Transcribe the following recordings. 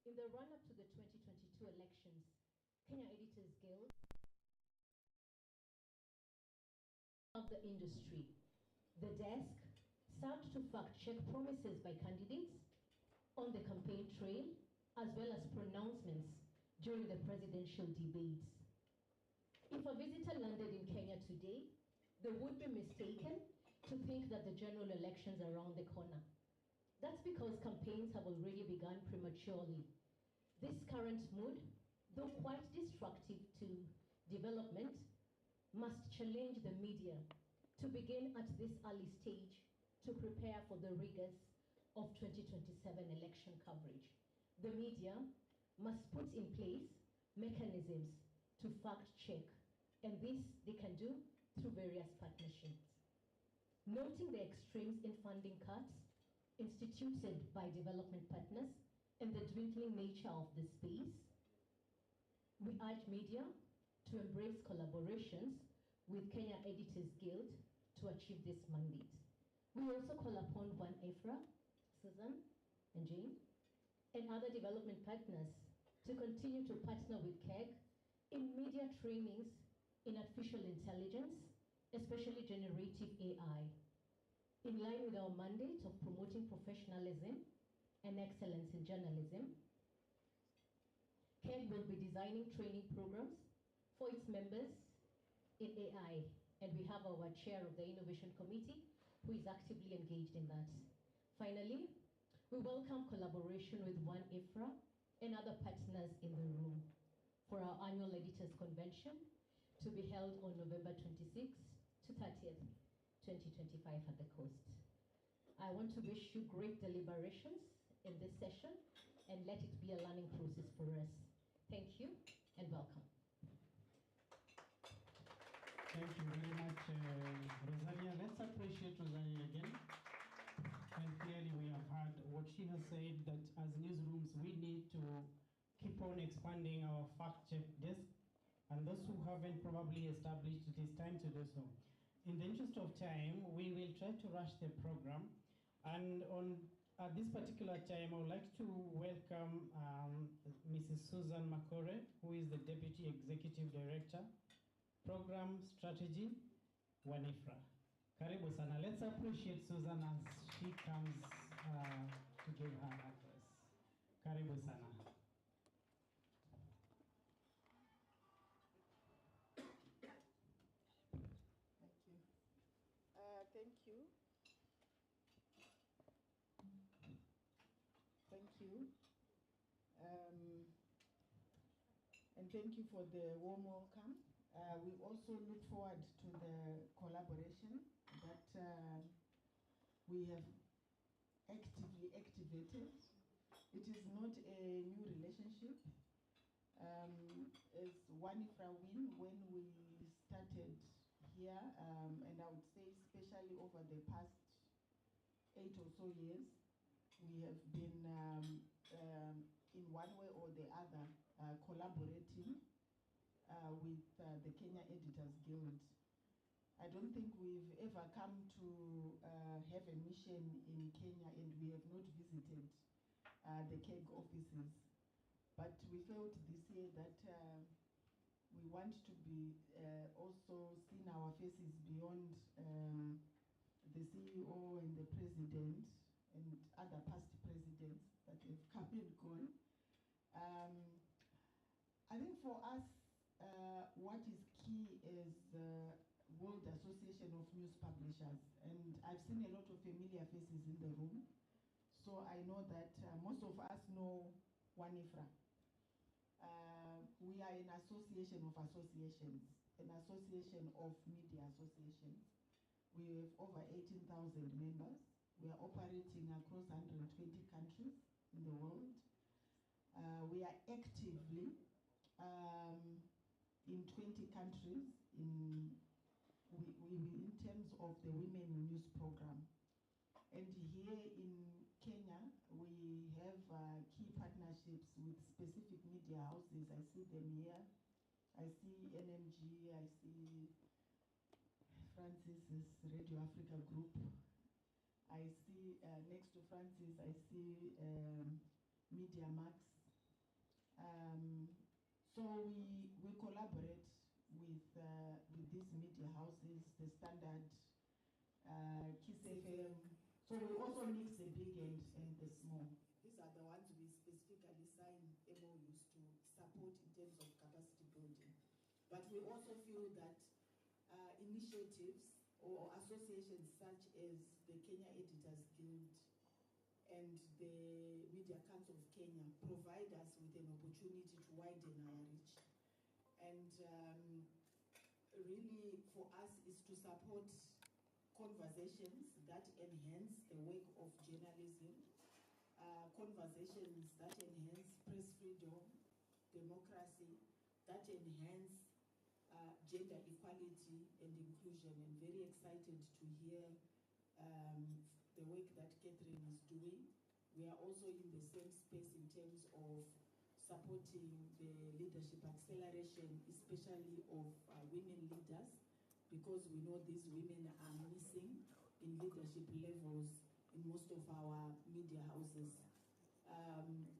In the run-up to the 2022 elections, Kenya Editors Guild of the industry, the desk served to fact-check promises by candidates on the campaign trail, as well as pronouncements during the presidential debates. If a visitor landed in Kenya today, they would be mistaken to think that the general elections are around the corner. That's because campaigns have already begun prematurely. This current mood, though quite destructive to development, must challenge the media to begin at this early stage to prepare for the rigors of 2027 election coverage. The media must put in place mechanisms to fact check, and this they can do through various partnerships. Noting the extremes in funding cuts instituted by development partners and the dwindling nature of the space, we urge media to embrace collaborations with Kenya Editors Guild to achieve this mandate. We also call upon One Ephra, Susan and Jane, and other development partners to continue to partner with KEG in media trainings in artificial intelligence, especially generative AI. In line with our mandate of promoting professionalism and excellence in journalism, KEG will be designing training programs for its members in AI, and we have our chair of the Innovation Committee who is actively engaged in that. Finally, we welcome collaboration with One Ephra and other partners in the room for our annual Editors Convention to be held on November 26th to 30th, 2025 at the Coast. I want to wish you great deliberations in this session and let it be a learning process for us. Thank you and welcome. Thank you very much, Rosalia. Let's appreciate Rosalia again. And clearly we have heard what she has said, that as newsrooms we need to keep on expanding our fact-check desk, and those who haven't probably established, it is time to do so. In the interest of time, we will try to rush the program, and at this particular time, I would like to welcome Mrs. Susan Makore, who is the Deputy Executive Director, Program Strategy, One Ephra. Karibu sana. Let's appreciate Susan as she comes to give her address. Karibu sana. Thank you. Thank you. And thank you for the warm welcome. We also look forward to the collaboration that we have actively activated. It is not a new relationship. As One Ephra Win, when we started here, and I would say especially over the past 8 or so years, we have been in one way or the other collaborating with the Kenya Editors Guild. I don't think we've ever come to have a mission in Kenya and we have not visited the KEG offices. But we felt this year that we want to be also seeing our faces beyond the CEO and the president and other past presidents that have come and gone. I think for us, what is key is World Association of News Publishers, and I've seen a lot of familiar faces in the room, so I know that most of us know One Ephra. We are an association of associations, an association of media associations. We have over 18,000 members. We are operating across 120 countries in the world. We are actively in 20 countries in terms of the Women News Program. And here in Kenya, we have key partnerships with specific media houses. I see them here. I see NMG, I see Francis's Radio Africa Group. I see, next to Francis, I see Media Max, So we collaborate with these media houses, the Standard, Kiss FM. So we also mix the big and the small. These are the ones we specifically sign MOUs to support in terms of capacity building. But we also feel that initiatives or associations such as the Kenya Editors Guild and the Media Council of Kenya provide us with an opportunity to widen our reach. And really for us is to support conversations that enhance the work of journalism, conversations that enhance press freedom, democracy, that enhance gender equality and inclusion. And very excited to hear the work that Catherine is doing. We are also in the same space in terms of supporting the leadership acceleration, especially of women leaders, because we know these women are missing in leadership levels in most of our media houses.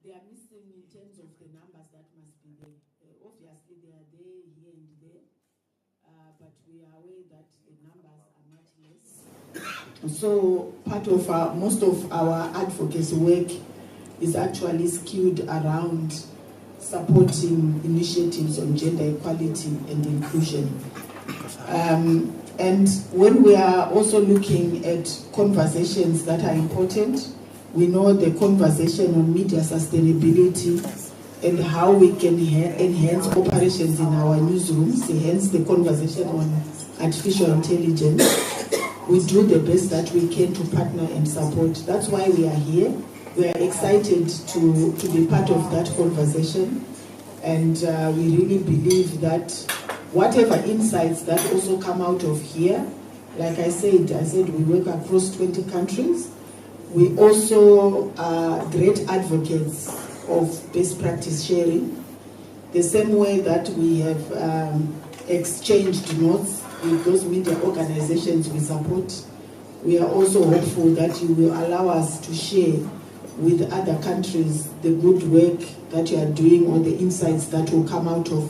They are missing in terms of the numbers that must be there. Obviously, they are there, here and there, but we are aware that the numbers are much less. So part of most of our advocacy work is actually skewed around supporting initiatives on gender equality and inclusion. And when we are also looking at conversations that are important, we know the conversation on media sustainability and how we can enhance operations in our newsrooms, hence the conversation on artificial intelligence. We do the best that we can to partner and support. That's why we are here. We are excited to be part of that conversation. And we really believe that whatever insights that also come out of here, like I said we work across 20 countries. We also are great advocates of best practice sharing. The same way that we have exchanged notes with those media organizations we support, we are also hopeful that you will allow us to share with other countries the good work that you are doing or the insights that will come out of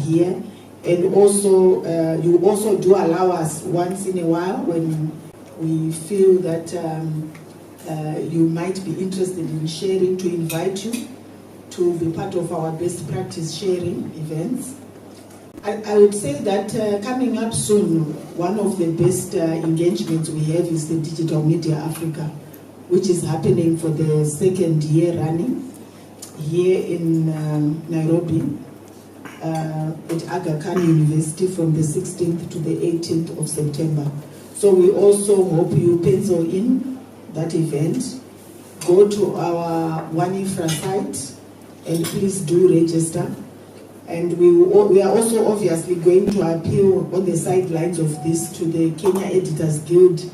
here. And also, you also do allow us once in a while when we feel that you might be interested in sharing, to invite you to be part of our best practice sharing events. I would say that coming up soon, one of the best engagements we have is the Digital Media Africa, which is happening for the second year running here in Nairobi at Aga Khan University from the 16th to the 18th of September. So we also hope you pencil in that event. Go to our One Infra site and please do register. And we are also obviously going to appeal on the sidelines of this to the Kenya Editors Guild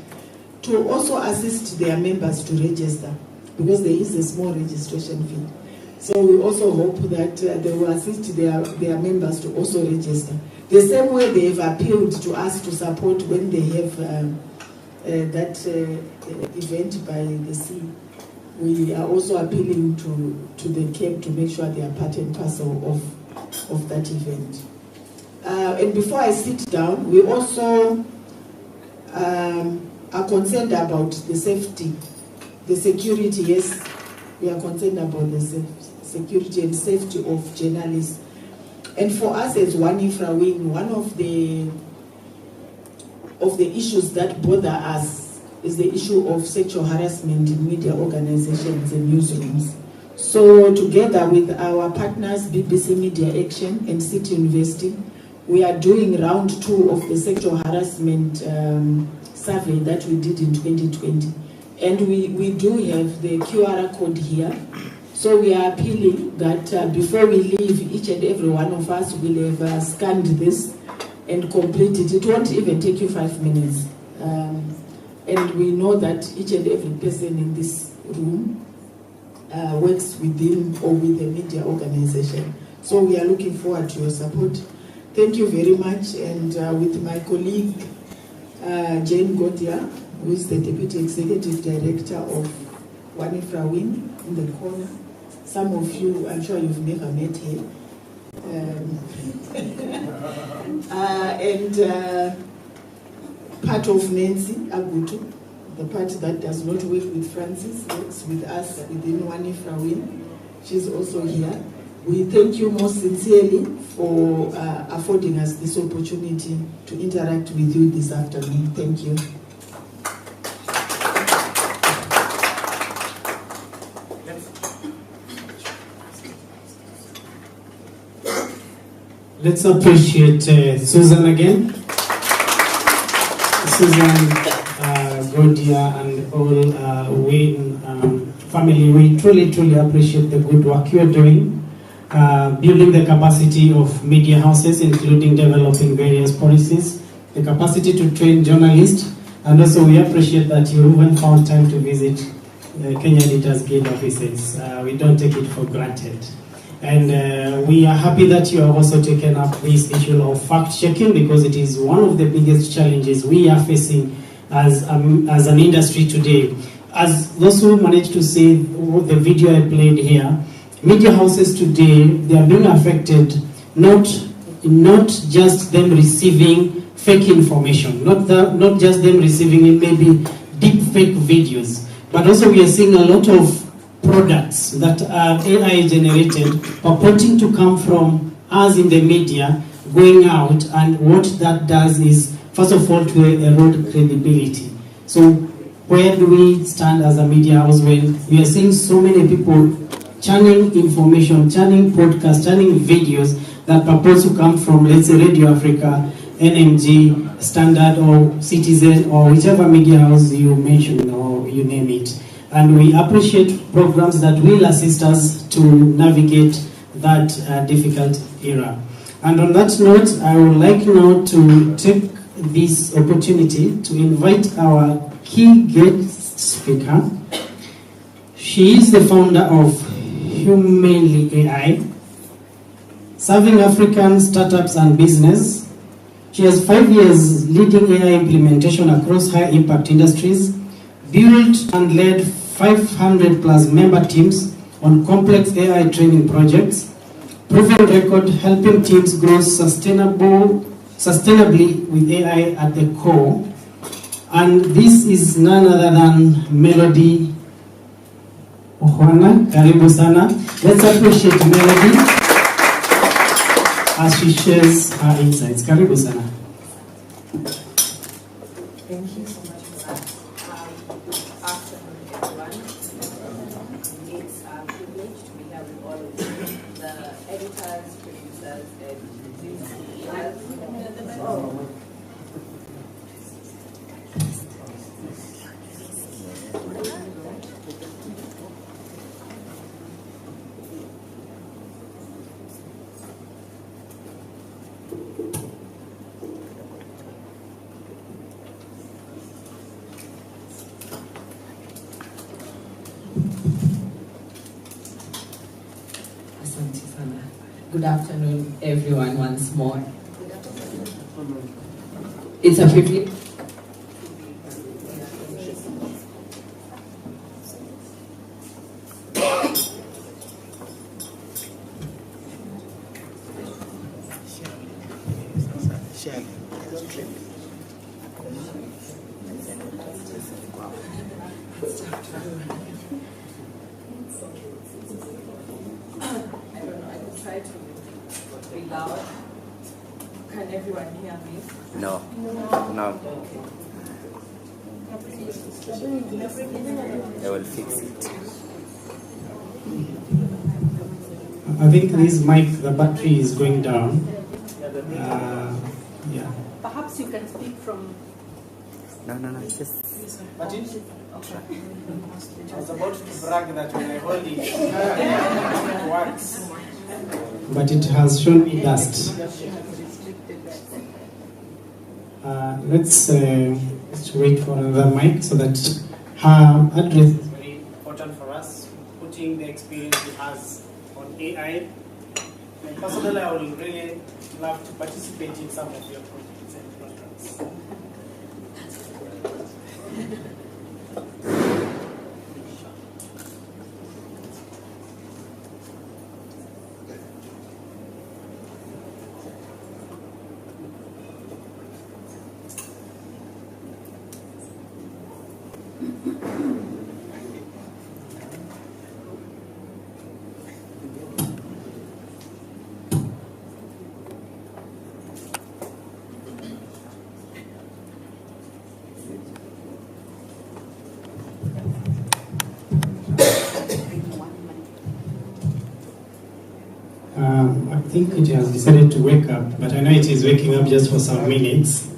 to also assist their members to register, because there is a small registration fee. So we also hope that they will assist their members to also register. The same way they have appealed to us to support when they have that event by the sea. We are also appealing to the Cape to make sure they are part and parcel of that event. And before I sit down, we also are concerned about the safety, the security. Yes, we are concerned about the security and safety of journalists. And for us as One Infra Wing, one of the issues that bother us is the issue of sexual harassment in media organizations and newsrooms. So together with our partners, BBC Media Action and City University, we are doing round 2 of the sexual harassment survey that we did in 2020. And we do have the QR code here. So we are appealing that before we leave, each and every one of us will have scanned this and complete it. It won't even take you 5 minutes. And we know that each and every person in this room works within or with the media organization. So we are looking forward to your support. Thank you very much. And with my colleague, Jane Gotia, who is the Deputy Executive Director of One Infra Wing in the corner, Some of you, I'm sure you've never met her. And part of Nancy Agutu, the part that does not work with Francis, works with us within One Ifrawin. She's also here. We thank you most sincerely for affording us this opportunity to interact with you this afternoon. Thank you. Let's appreciate Susan again. Susan, Godia, and all Wayne family, we truly appreciate the good work you're doing, building the capacity of media houses, including developing various policies, the capacity to train journalists, and also we appreciate that you even found time to visit Kenya Editors Guild offices. We don't take it for granted. And we are happy that you have also taken up this issue of fact-checking, because it is one of the biggest challenges we are facing as an industry today. As those who managed to see the video I played here, media houses today, they are being affected, not just them receiving fake information, not just them receiving maybe deep fake videos, but also we are seeing a lot of products that are AI generated purporting to come from us in the media going out, and what that does is, first of all, to erode credibility. So where do we stand as a media house when we are seeing so many people churning information, churning podcasts, churning videos that purport to come from, let's say, Radio Africa, NMG, Standard, or Citizen, or whichever media house you mention or you name it. And we appreciate programs that will assist us to navigate that difficult era. And on that note, I would like now to take this opportunity to invite our key guest speaker. She is the founder of Humanly AI, serving African startups and business. She has 5 years leading AI implementation across high-impact industries, built and led 500 plus member teams on complex AI training projects, proven record helping teams grow sustainably with AI at the core. And this is none other than Melody Ohwana. Karibu sana. Let's appreciate Melody as she shares her insights. Karibu sana. Thank you so much for that. Afternoon, everyone. It's a privilege to be here with all of you, the editors, producers, and viewers. Good afternoon, everyone, once more. It's a privilege. Can everyone hear me? No. I will fix it. I think this mic, the battery is going down. Yeah. Perhaps you can speak from... No, just... But it? Okay. I was about to brag that when I hold it, it works. But it has shown me dust. Let's wait for another mic so that her address is very important for us, putting the experience she has on AI. And personally, I would really love to participate in some of your projects and programs. think it has decided to wake up, but I know it is waking up just for some minutes.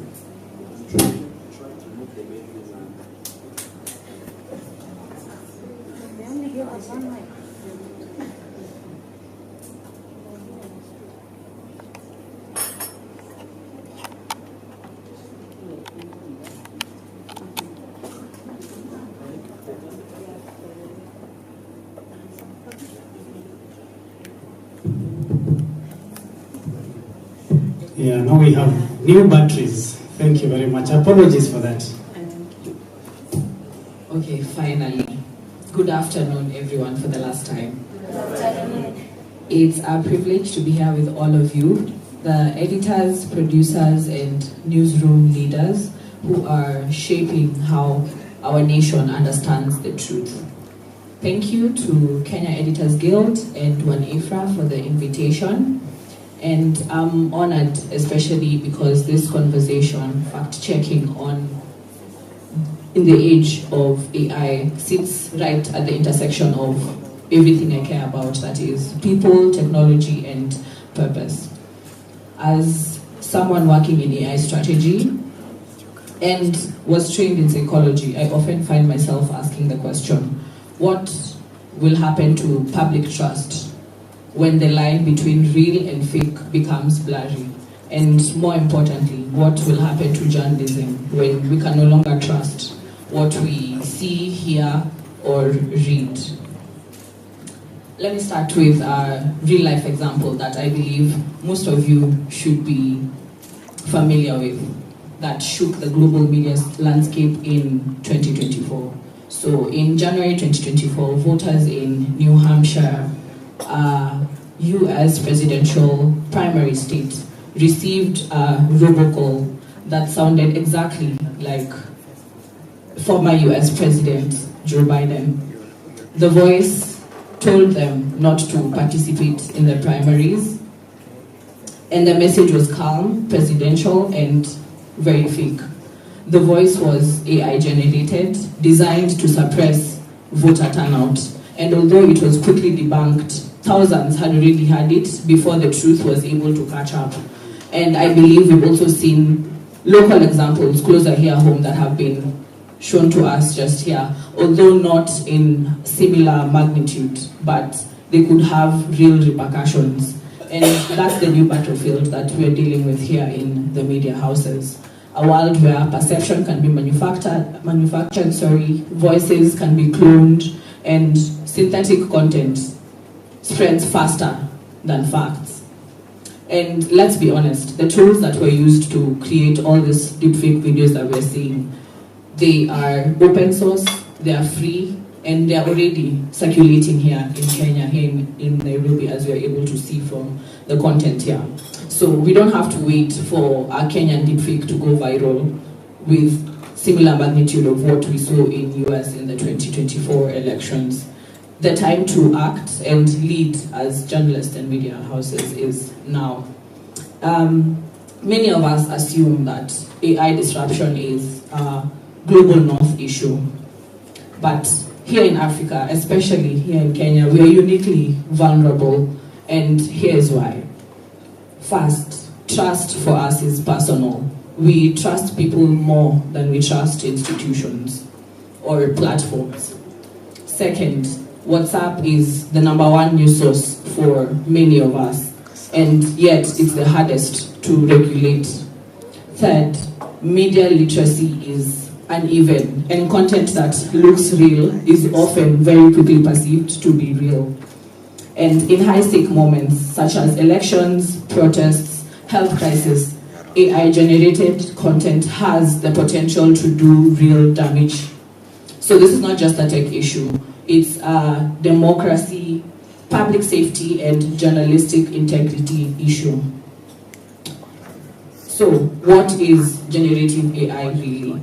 Yeah, now we have new batteries. Thank you very much. Apologies for that. Okay, finally. Good afternoon, everyone, for the last time. It's our privilege to be here with all of you, the editors, producers, and newsroom leaders who are shaping how our nation understands the truth. Thank you to Kenya Editors Guild and WANIFRA for the invitation. And I'm honored, especially because this conversation, fact-checking in the age of AI, sits right at the intersection of everything I care about, that is people, technology, and purpose. As someone working in AI strategy and was trained in psychology, I often find myself asking the question, what will happen to public trust when the line between real and fake becomes blurry? And more importantly, what will happen to journalism when we can no longer trust what we see, hear, or read? Let me start with a real-life example that I believe most of you should be familiar with, that shook the global media landscape in 2024. So in January 2024, voters in New Hampshire, US presidential primary state, received a robocall that sounded exactly like former US President Joe Biden. The voice told them not to participate in the primaries, and the message was calm, presidential, and very fake. The voice was AI generated, designed to suppress voter turnout, and although it was quickly debunked, thousands had already heard it before the truth was able to catch up. And I believe we've also seen local examples closer here home that have been shown to us just here, although not in similar magnitude, but they could have real repercussions. And that's the new battlefield that we're dealing with here in the media houses. A world where perception can be manufactured, voices can be cloned, and synthetic content spreads faster than facts. And let's be honest, the tools that were used to create all these deepfake videos that we're seeing, they are open source, they are free, and they are already circulating here in Kenya, here in Nairobi, as we are able to see from the content here. So we don't have to wait for a Kenyan deepfake to go viral with similar magnitude of what we saw in US in the 2024 elections. The time to act and lead as journalists and media houses is now. Many of us assume that AI disruption is a global north issue, but here in Africa, especially here in Kenya, we are uniquely vulnerable, and here's why. First, trust for us is personal. We trust people more than we trust institutions or platforms. Second, WhatsApp is the #1 news source for many of us, and yet it's the hardest to regulate. Third, media literacy is uneven, and content that looks real is often very quickly perceived to be real. And in high-stake moments, such as elections, protests, health crisis, AI-generated content has the potential to do real damage. So this is not just a tech issue. It's a democracy, public safety, and journalistic integrity issue. So what is generative AI really?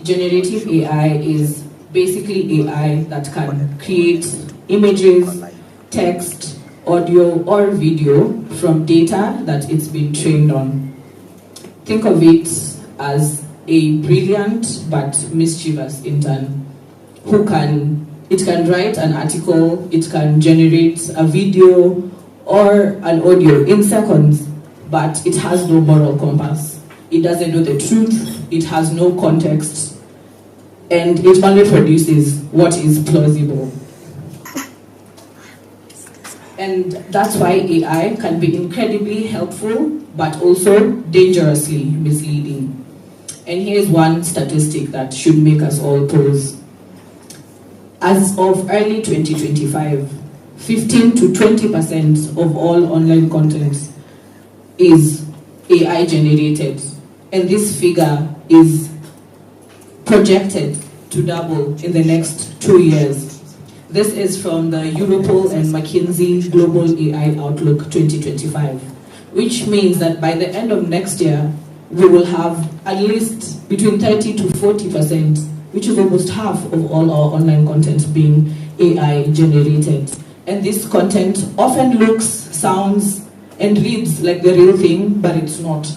Generative AI is basically AI that can create images, text, audio, or video from data that it's been trained on. Think of it as a brilliant but mischievous intern who can write an article, it can generate a video or an audio in seconds, but it has no moral compass. It doesn't know the truth, it has no context, and it only produces what is plausible. And that's why AI can be incredibly helpful, but also dangerously misleading. And here's one statistic that should make us all pause. As of early 2025, 15 to 20% of all online content is AI generated. And this figure is projected to double in the next 2 years. This is from the Europol and McKinsey Global AI Outlook 2025, which means that by the end of next year, we will have at least between 30 to 40%, which is almost half of all our online content being AI generated. And this content often looks, sounds, and reads like the real thing, but it's not.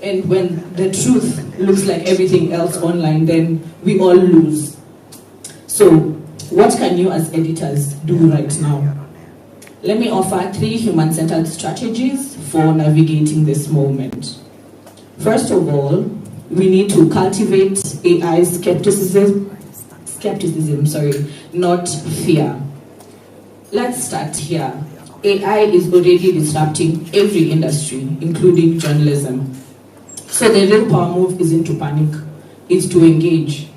And when the truth looks like everything else online, then we all lose. So, what can you as editors do right now? Let me offer 3 human-centered strategies for navigating this moment. First of all, we need to cultivate AI skepticism, not fear. Let's start here. AI is already disrupting every industry, including journalism. So the real power move isn't to panic, it's to engage.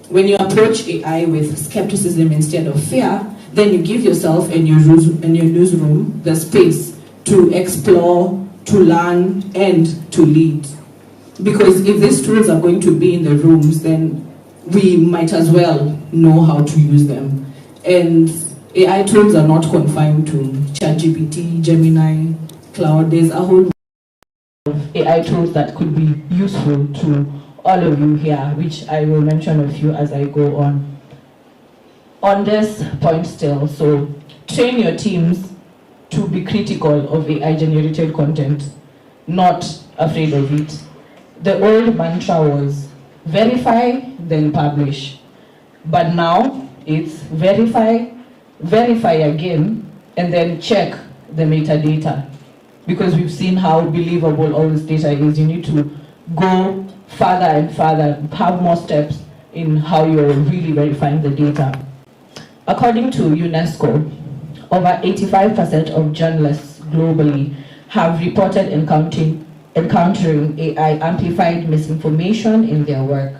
When you approach AI with skepticism instead of fear, then you give yourself and your newsroom the space to explore, to learn, and to lead. Because if these tools are going to be in the rooms, then we might as well know how to use them. And AI tools are not confined to ChatGPT, Gemini, Cloud. There's a whole of AI tools that could be useful to all of you here, which I will mention a few as I go on. On this point still, so train your teams to be critical of AI-generated content, not afraid of it. The old mantra was verify, then publish. But now it's verify again, and then check the metadata. Because we've seen how believable all this data is, you need to go further and further, have more steps in how you're really verifying the data. According to UNESCO, over 85% of journalists globally have reported encountering AI-amplified misinformation in their work.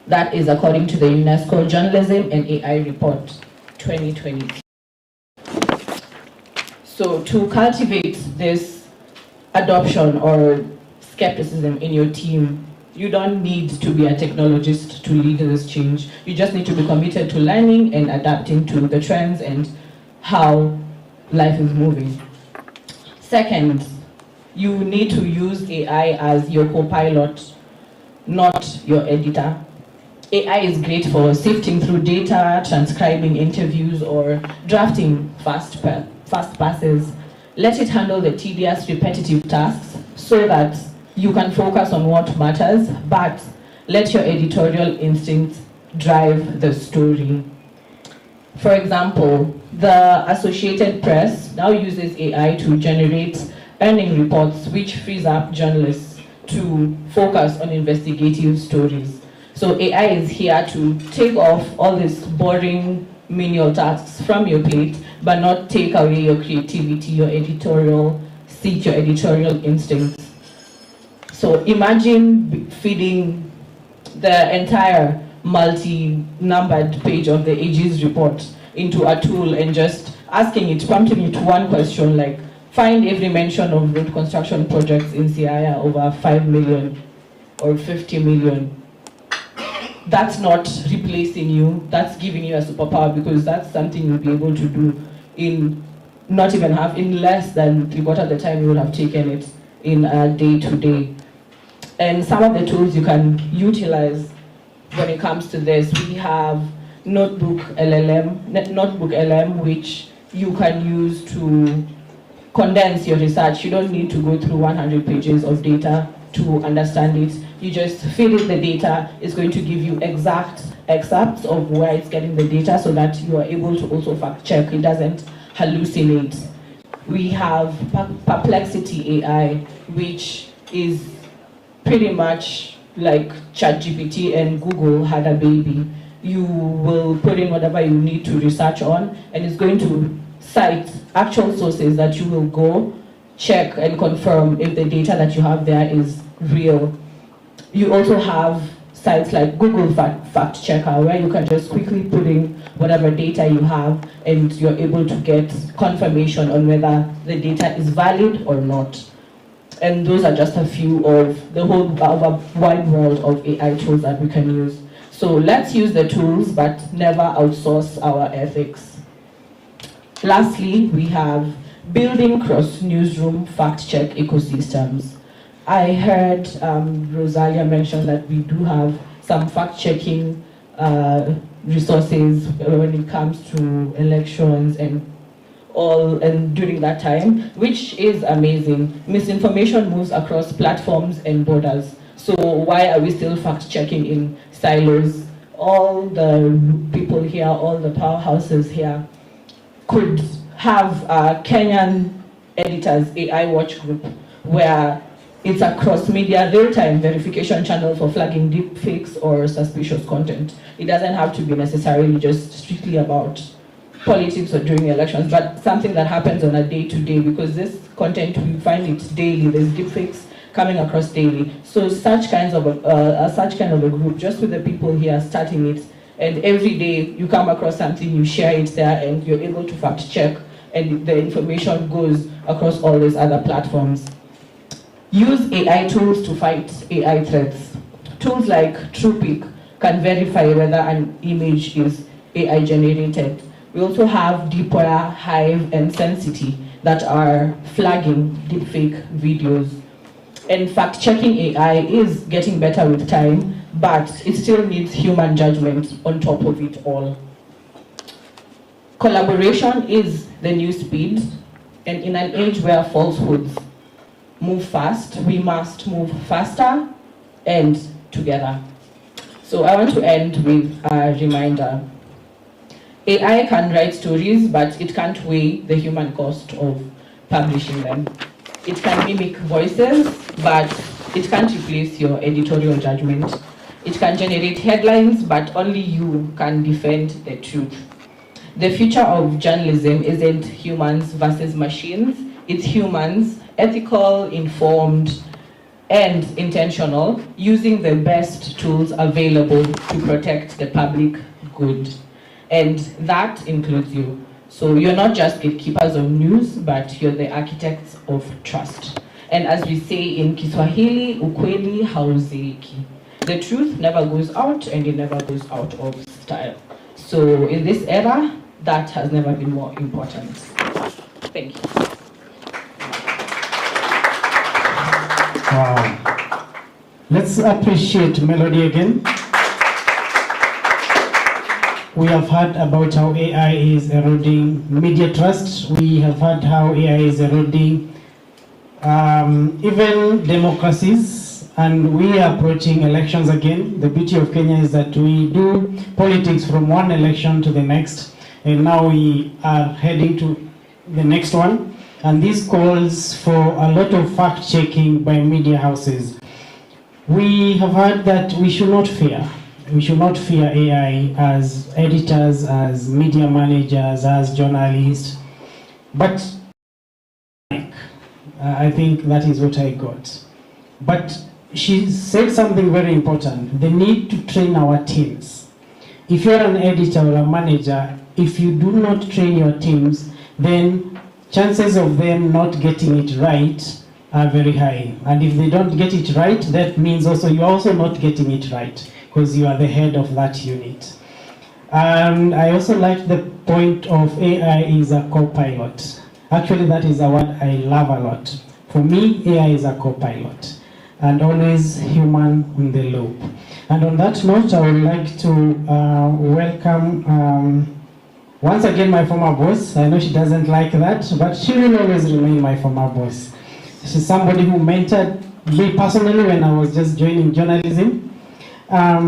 That is according to the UNESCO Journalism and AI Report 2020. So to cultivate this adoption or skepticism in your team, you don't need to be a technologist to lead this change. You just need to be committed to learning and adapting to the trends and how life is moving. Second, you need to use AI as your co-pilot, not your editor. AI is great for sifting through data, transcribing interviews, or drafting fast passes. Let it handle the tedious, repetitive tasks so that you can focus on what matters, but let your editorial instincts drive the story. For example, the Associated Press now uses AI to generate earning reports, which frees up journalists to focus on investigative stories. So AI is here to take off all these boring menial tasks from your plate, but not take away your creativity, your editorial seat, your editorial instincts. So imagine feeding the entire multi-numbered page of the Aegis report into a tool and just asking it, prompting it one question like, find every mention of road construction projects in Siaya over 5 million or 50 million. That's not replacing you, that's giving you a superpower, because that's something you'll be able to do in less than 3/4 of the time you would have taken it in a day-to-day. And some of the tools you can utilize when it comes to this, we have Notebook LM, which you can use to condense your research. You don't need to go through 100 pages of data to understand it. You just feed it the data. It's going to give you exact excerpts of where it's getting the data so that you are able to also fact check. It doesn't hallucinate. We have Perplexity AI, which is pretty much like ChatGPT and Google had a baby. You will put in whatever you need to research on, and it's going to cite actual sources that you will go check and confirm if the data that you have there is real. You also have sites like Google Fact Checker, where you can just quickly put in whatever data you have and you're able to get confirmation on whether the data is valid or not. And those are just a few of the whole wide world of AI tools that we can use. So let's use the tools, but never outsource our ethics. Lastly, we have building cross-newsroom fact-check ecosystems. I heard Rosalia mention that we do have some fact-checking resources when it comes to elections and during that time, which is amazing. Misinformation moves across platforms and borders. So why are we still fact-checking in silos? All the people here, all the powerhouses here could have a Kenyan editors AI watch group where it's a cross-media real-time verification channel for flagging deepfakes or suspicious content. It doesn't have to be necessarily just strictly about politics or during elections, but something that happens on a day-to-day, because this content, we find it daily. There's deepfakes coming across daily. So such kind of a group, just with the people here starting it, and every day you come across something, you share it there, and you're able to fact check, and the information goes across all these other platforms. Use AI tools to fight AI threats. Tools like TruePic can verify whether an image is AI generated. We also have Deepwire, Hive, and Sensity that are flagging deepfake videos. And fact-checking AI is getting better with time, but it still needs human judgment on top of it all. Collaboration is the new speed, and in an age where falsehoods move fast, we must move faster and together. So I want to end with a reminder. AI can write stories, but it can't weigh the human cost of publishing them. It can mimic voices, but it can't replace your editorial judgment. It can generate headlines, but only you can defend the truth. The future of journalism isn't humans versus machines. It's humans, ethical, informed, and intentional, using the best tools available to protect the public good. And that includes you. So you're not just gatekeepers of news, but you're the architects of trust. And as we say in Kiswahili, ukweli hauzeeki. The truth never goes out, and it never goes out of style. So in this era, that has never been more important. Thank you. Wow. Let's appreciate Melody again. We have heard about how AI is eroding media trust. We have heard how AI is eroding even democracies, and we are approaching elections again. The beauty of Kenya is that we do politics from one election to the next, and now we are heading to the next one. And this calls for a lot of fact-checking by media houses. We have heard that we should not fear. We should not fear AI as editors, as media managers, as journalists. But I think that is what I got. But she said something very important: the need to train our teams. If you're an editor or a manager, if you do not train your teams, then chances of them not getting it right are very high. And if they don't get it right, that means also you're also not getting it right, because you are the head of that unit. And I also like the point of AI is a co-pilot. Actually, that is a word I love a lot. For me, AI is a co-pilot, and always human in the loop. And on that note, I would like to welcome once again my former boss. I know she doesn't like that, but she will always remain my former boss. She's somebody who mentored me personally when I was just joining journalism.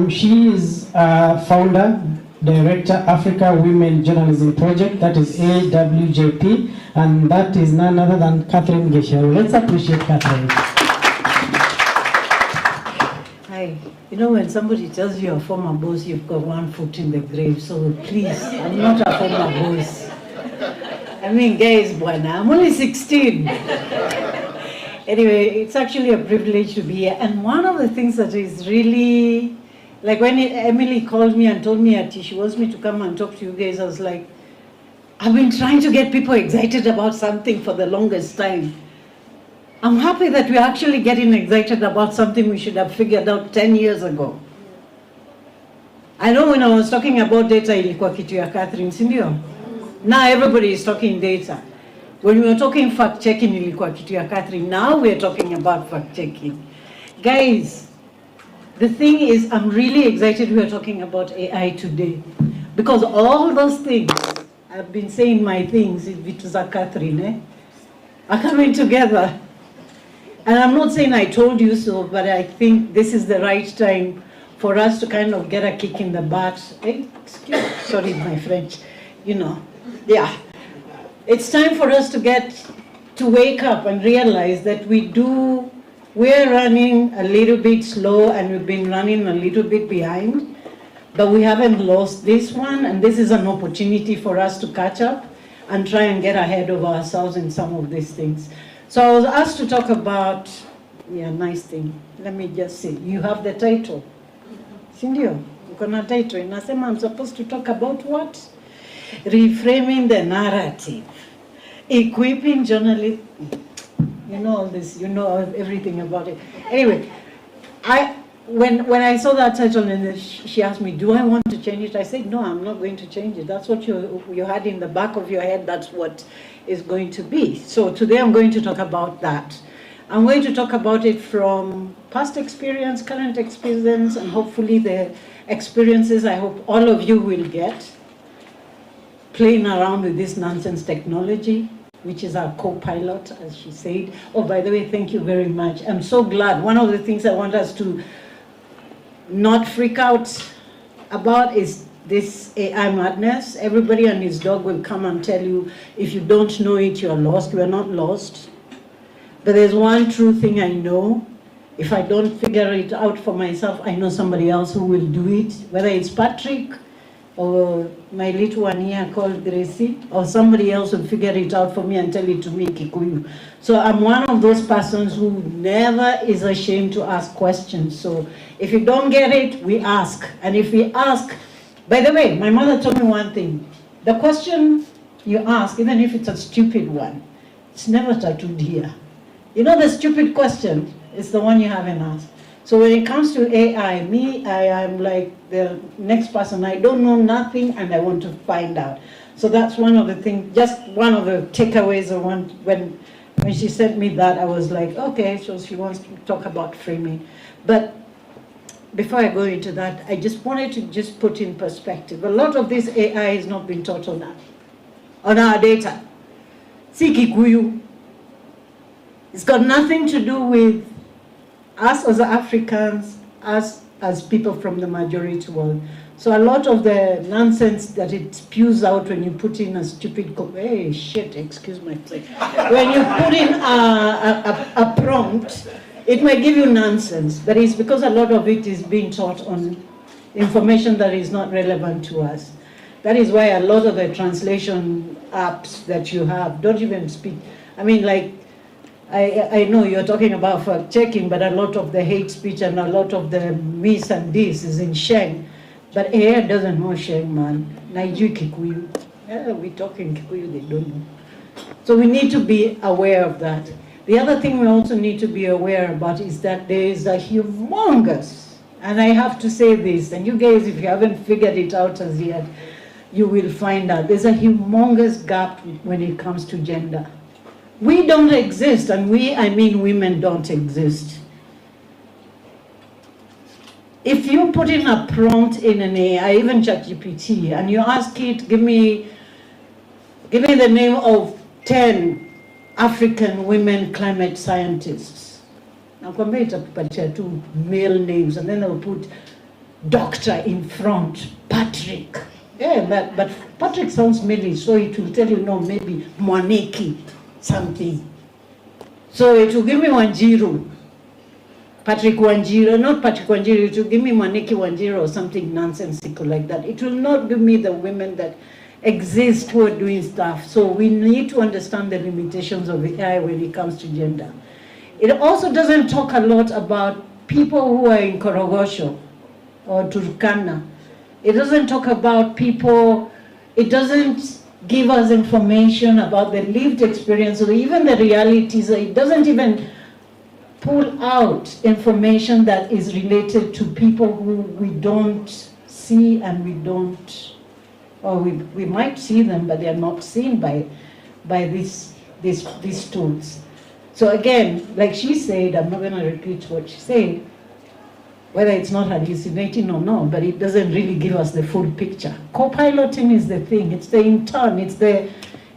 She is a founder Director, Africa Women Journalism Project, that is AWJP, and that is none other than Catherine Geshel. Let's appreciate Catherine. Hi. You know, when somebody tells you you're a former boss, you've got one foot in the grave. So please, I'm not a former boss. I mean, guys, buana, I'm only 16. Anyway, it's actually a privilege to be here. And one of the things that is really, like when Emily called me and told me that she wants me to come and talk to you guys, I was like, I've been trying to get people excited about something for the longest time. I'm happy that we're actually getting excited about something we should have figured out 10 years ago. I know when I was talking about data, ilikuwa kitu ya Catherine, sindio? Now everybody is talking data. When we were talking fact-checking, ilikuwa kitu ya Catherine. Now we're talking about fact-checking. Guys, the thing is, I'm really excited we're talking about AI today. Because all those things, I've been saying my things, it was a Catherine, are coming together. And I'm not saying I told you so, but I think this is the right time for us to kind of get a kick in the butt. Sorry, my French, you know. Yeah. It's time for us to wake up and realize that we're running a little bit slow and we've been running a little bit behind, but we haven't lost this one, and this is an opportunity for us to catch up and try and get ahead of ourselves in some of these things. So I was asked to talk about, nice thing. Let me just say, you have the title. Sindio, uko na title. Inasema I'm supposed to talk about what? Reframing the narrative. Equipping journalists. You know all this, you know everything about it. Anyway, when I saw that title and she asked me, do I want to change it? I said, no, I'm not going to change it. That's what you had in the back of your head. That's what is going to be. So today I'm going to talk about that. I'm going to talk about it from past experience, current experience, and hopefully the experiences I hope all of you will get playing around with this nonsense technology, which is our co-pilot, as she said. Oh, by the way, thank you very much. I'm so glad. One of the things I want us to not freak out about is this AI madness. Everybody and his dog will come and tell you, if you don't know it, you're lost. We're not lost. But there's one true thing I know. If I don't figure it out for myself, I know somebody else who will do it, whether it's Patrick or my little one here called Gracie, or somebody else will figure it out for me and tell it to me, Kikuyu. So I'm one of those persons who never is ashamed to ask questions. So if you don't get it, we ask. And if we ask, by the way, my mother told me one thing. The question you ask, even if it's a stupid one, it's never tattooed here. You know the stupid question is the one you haven't asked. So when it comes to AI, I am like the next person. I don't know nothing and I want to find out. So that's one of the things, just one of the takeaways I want. When she sent me that, I was like, okay, so she wants to talk about framing. But before I go into that, I just wanted to just put in perspective. A lot of this AI has not been taught on our data. See Kikuyu. It's got nothing to do with us as Africans, us as people from the majority world. So a lot of the nonsense that it spews out when you put in a stupid, hey, shit, excuse my French. When you put in a prompt, it might give you nonsense, but it's because a lot of it is being taught on information that is not relevant to us. That is why a lot of the translation apps that you have don't even speak. I mean, like, I know you're talking about fact-checking, but a lot of the hate speech and a lot of the mis and this is in Sheng. But AI doesn't know Sheng, man. Naiju Kikuyu. We're talking Kikuyu, they don't know. So we need to be aware of that. The other thing we also need to be aware about is that there is a humongous, and I have to say this, and you guys, if you haven't figured it out as yet, you will find out. There's a humongous gap when it comes to gender. We don't exist, and I mean women don't exist. If you put in a prompt in an AI, even ChatGPT, and you ask it, give me the name of 10 African women climate scientists. Nakwambia itakupatia tu male names, and then they'll put doctor in front, Patrick. Yeah, but Patrick sounds male, so it will tell you, no, maybe Mwaniki, something. So it will give me Wanjiru. Patrick Wanjiru, not Patrick Wanjiru, it will give me Mwaniki Wanjiru or something nonsensical like that. It will not give me the women that exist who are doing stuff. So we need to understand the limitations of AI when it comes to gender. It also doesn't talk a lot about people who are in Korogosho or Turkana. It doesn't talk about people, it doesn't give us information about the lived experience or even the realities. It doesn't even pull out information that is related to people who we don't see and we don't, or we might see them, but they are not seen by these tools. So again, like she said, I'm not going to repeat what she said, whether it's not hallucinating or not, but it doesn't really give us the full picture. Co-piloting is the thing. It's the intern. It's the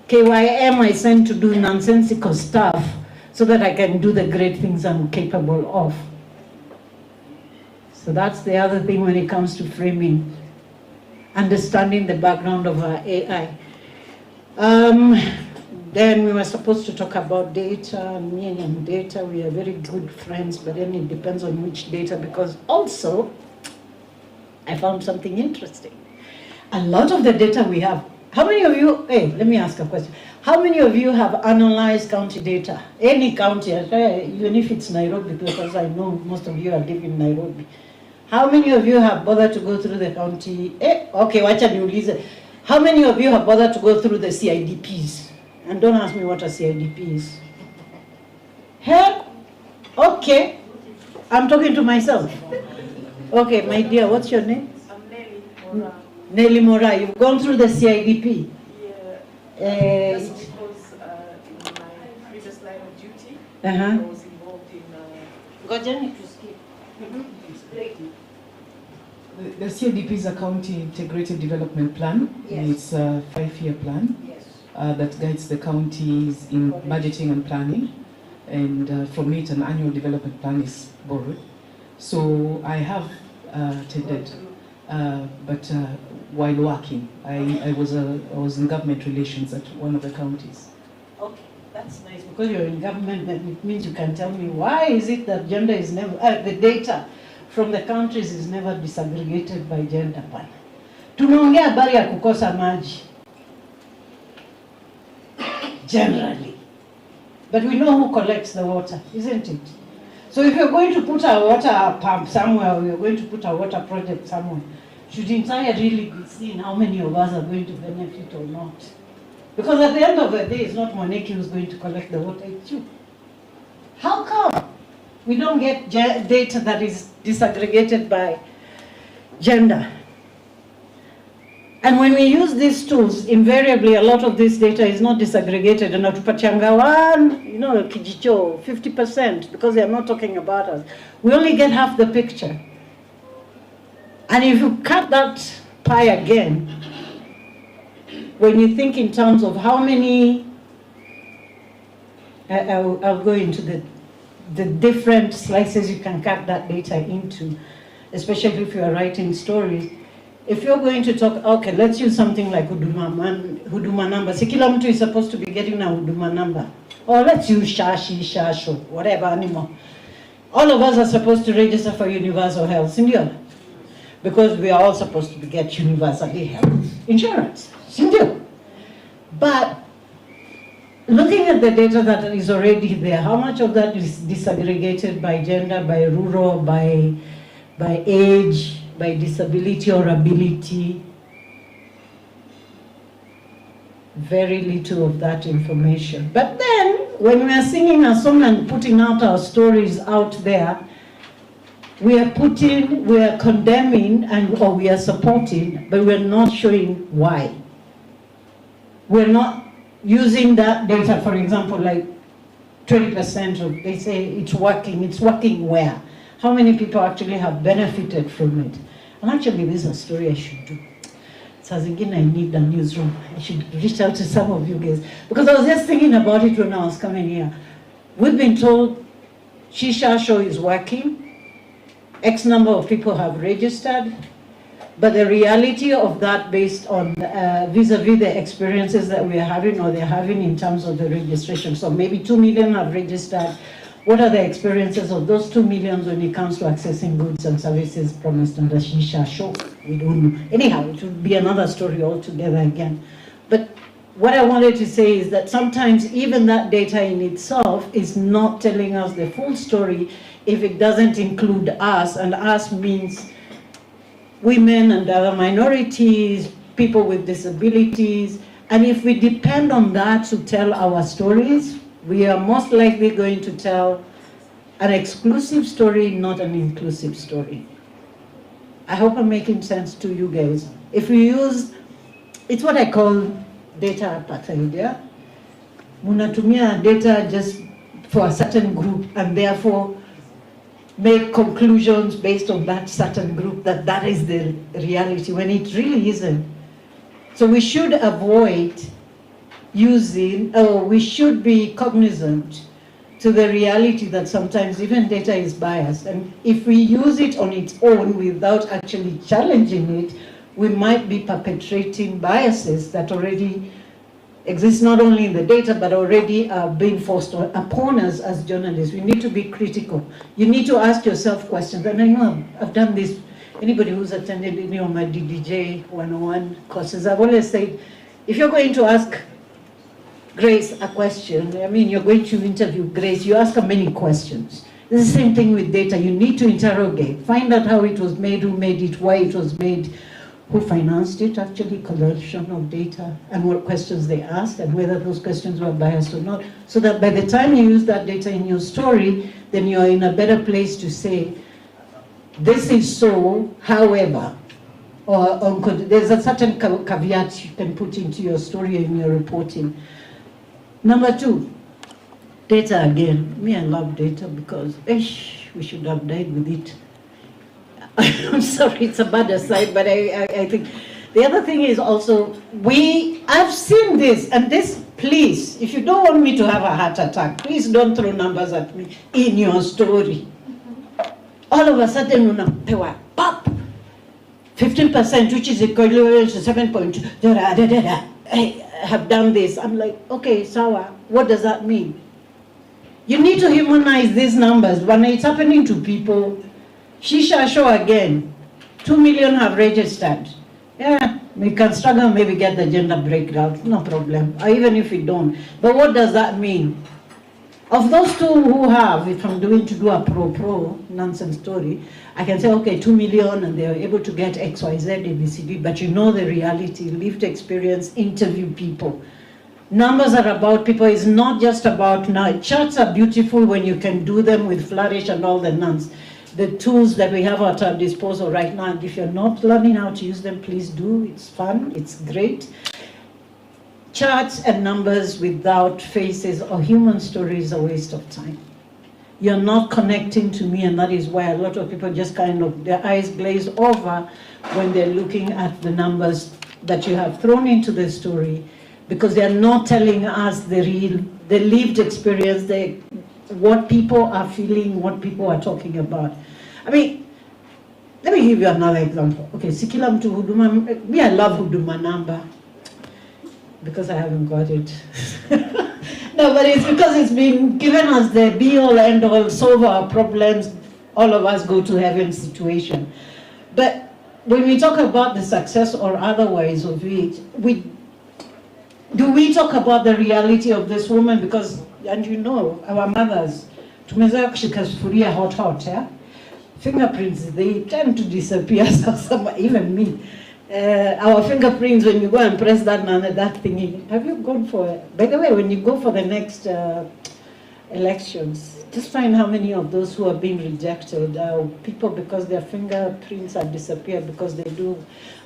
KYM I send to do nonsensical stuff so that I can do the great things I'm capable of. So that's the other thing when it comes to framing, understanding the background of our AI. Then we were supposed to talk about data, me and data. We are very good friends, but then it depends on which data, because also I found something interesting. A lot of the data we have, how many of you, hey, let me ask a question. How many of you have analyzed county data? Any county, even if it's Nairobi, because I know most of you are living in Nairobi. How many of you have bothered to go through the county? Okay, wacha niulize. How many of you have bothered to go through the CIDPs? And don't ask me what a CIDP is. Help? Okay. I'm talking to myself. Okay, my dear, what's your name? I'm Nelly Mora. Nelly Mora. You've gone through the CIDP? Yeah. That's because in my previous line of duty, I was involved in... The CIDP is a county integrated development plan. Yes. It's a 5-year plan. Yes. That guides the counties in budgeting and planning, and from it an annual development plan is borrowed. So I have attended, but while working, I was in government relations at one of the counties. Okay, that's nice, because you're in government, then it means you can tell me why is it that gender is never, the data from the countries is never disaggregated by gender. Tunaongea habari ya kukosa maji. Generally. But we know who collects the water, isn't it? So if you're going to put a water pump somewhere, or you're going to put a water project somewhere, shouldn't I really be seeing how many of us are going to benefit or not? Because at the end of the day, it's not Moneki who's going to collect the water, it's you. How come we don't get data that is disaggregated by gender? And when we use these tools, invariably a lot of this data is not disaggregated. And Atupachanga Kijicho, 50%, because they are not talking about us. We only get half the picture. And if you cut that pie again, when you think in terms of how many, I'll go into the different slices you can cut that data into, especially if you are writing stories. If you're going to talk, okay, let's use something like huduma number. Si kila mtu is supposed to be getting a huduma number. Or let's use shashi, shasho, whatever anymore. All of us are supposed to register for universal health, sindio? Because we are all supposed to get universally health insurance, sindio? But looking at the data that is already there, how much of that is disaggregated by gender, by rural, by age, by disability or ability? Very little of that information. But then, when we are singing a song and putting out our stories out there, we are condemning or we are supporting, but we're not showing why. We're not using that data, for example, like 20% of, they say it's working where? How many people actually have benefited from it? And actually, this is a story I should do. So again, I need a newsroom. I should reach out to some of you guys. Because I was just thinking about it when I was coming here. We've been told Shisha Show is working. X number of people have registered. But the reality of that based on vis-a-vis the experiences that we are having or they're having in terms of the registration. So maybe 2 million have registered. What are the experiences of those 2 million when it comes to accessing goods and services promised under Shisha Show? We don't know. Anyhow, it would be another story altogether again. But what I wanted to say is that sometimes even that data in itself is not telling us the full story if it doesn't include us, and us means women and other minorities, people with disabilities. And if we depend on that to tell our stories, we are most likely going to tell an exclusive story, not an inclusive story. I hope I'm making sense to you guys. If we use, it's what I call data apartheid, yeah? Munatumia data just for a certain group and therefore make conclusions based on that certain group that that is the reality when it really isn't. So we should avoid using, we should be cognizant to the reality that sometimes even data is biased. And if we use it on its own without actually challenging it, we might be perpetrating biases that already exist not only in the data, but already are being forced upon us as journalists. We need to be critical. You need to ask yourself questions. And I know I've done this. Anybody who's attended any of my DDJ 101 courses, I've always said, if you're going to ask Grace a question, I mean, you're going to interview Grace, you ask her many questions. It's the same thing with data. You need to interrogate, find out how it was made, who made it, why it was made, who financed it, actually, collection of data, and what questions they asked, and whether those questions were biased or not, so that by the time you use that data in your story, then you're in a better place to say, this is so, however, or there's a certain caveat you can put into your story in your reporting. Number two, data again. Me, I love data because we should have died with it. I'm sorry, it's a bad aside, but I think the other thing is also, I've seen this, and this, please, if you don't want me to have a heart attack, please don't throw numbers at me in your story. All of a sudden, they were pop, 15%, which is equivalent to 7.2, I have done this. I'm like, okay, Sawa, what does that mean? You need to humanize these numbers. When it's happening to people, Shisha Show again, 2 million have registered. Yeah, we can struggle, maybe get the gender breakdown, no problem, or even if we don't. But what does that mean? Of those two who have, if I'm going to do a pro nonsense story, I can say, okay, 2 million and they're able to get X, Y, Z, ABCD, but you know the reality, lived experience, interview people. Numbers are about people, it's not just about now. Charts are beautiful when you can do them with Flourish and all the nuns. The tools that we have at our disposal right now, and if you're not learning how to use them, please do. It's fun, it's great. Charts and numbers without faces or human stories are a waste of time. You're not connecting to me, and that is why a lot of people just kind of, their eyes glaze over when they're looking at the numbers that you have thrown into the story, because they're not telling us the lived experience, what people are feeling, what people are talking about. I mean, let me give you another example. Okay, Sikila mtu huduma, me I love huduma number, because I haven't got it. No, but it's because it's been given us the be-all, end-all, solve our problems, all of us go to heaven situation. But when we talk about the success or otherwise of it, do we talk about the reality of this woman? Because, and you know, our mothers, tumezoea kushika sufuria hot, yeah? Fingerprints, they tend to disappear, so even me. Our fingerprints, when you go and press that thingy, have you gone for, by the way, when you go for the next elections, just find how many of those who are being rejected are people because their fingerprints have disappeared because they do